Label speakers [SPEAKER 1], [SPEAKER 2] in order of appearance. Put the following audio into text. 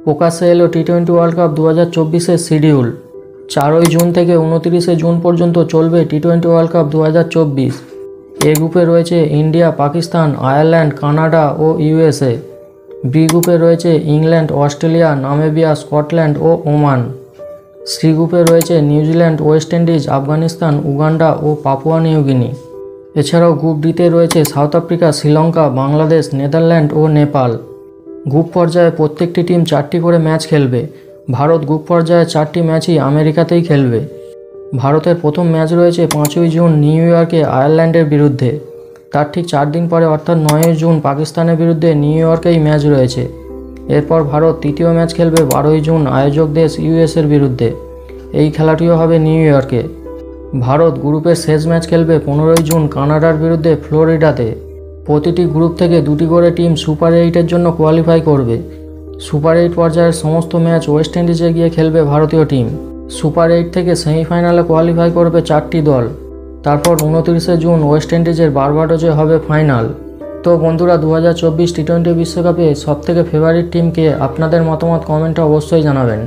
[SPEAKER 1] প্রকাশ্যে এলো টি-20 world cup 2024-এর schedule. 4 June থেকে 29 জুন পর্যন্ত চলবে টি-20 ওয়ার্ল্ড কাপ 2024। এ গ্রুপে রয়েছে ইন্ডিয়া, পাকিস্তান, আয়ারল্যান্ড, কানাডা ও ইউএসএ। বি গ্রুপে রয়েছে ইংল্যান্ড, অস্ট্রেলিয়া, নামিবিয়া, স্কটল্যান্ড ও ওমান। সি গ্রুপে রয়েছে New Zealand, West Indies, Afghanistan, Uganda ও পাপুয়া নিউ গিনি। এছাড়াও গ্রুপ ডিতে রয়েছে South Africa, Sri Lanka, Bangladesh, Netherland ও নেপাল। গ্রুপ পর্যায়ে প্রত্যেকটি টিম 4টি করে ম্যাচ খেলবে। ভারত গ্রুপ পর্যায়ে 4টি ম্যাচই আমেরিকাতেই খেলবে। ভারতের প্রথম ম্যাচ রয়েছে 5 জুন নিউ ইয়র্কে আয়ারল্যান্ডের বিরুদ্ধে। তার ঠিক 4 দিন পরে অর্থাৎ 9 জুন পাকিস্তানের বিরুদ্ধে নিউ ইয়র্কেই ম্যাচ রয়েছে। এরপর ভারত তৃতীয় ম্যাচ খেলবে 12 জুন আয়োজক দেশ ইউএসের বিরুদ্ধে। এই খেলাটিও হবে নিউ ইয়র্কে। ভারত গ্রুপের শেষ ম্যাচ খেলবে 15 জুন কানাডার বিরুদ্ধে ফ্লোরিডাতে। প্রতিটি গ্রুপ থেকে 2টি করে টিম সুপার 8-এর জন্য কোয়ালিফাই করবে। সুপার 8 পর্যায়ের সমস্ত ম্যাচ ওয়েস্ট ইন্ডিজে গিয়ে খেলবে ভারতীয় টিম। সুপার 8 থেকে সেমিফাইনালে কোয়ালিফাই করবে 4টি দল। তারপর 29 জুন ওয়েস্ট ইন্ডিজের বারবাডোজে হবে ফাইনাল। তো বন্ধুরা, 2024 টি-20 বিশ্বকাপে সবথেকে ফেভারিট টিমকে আপনাদের মতামত কমেন্টে অবশ্যই জানাবেন।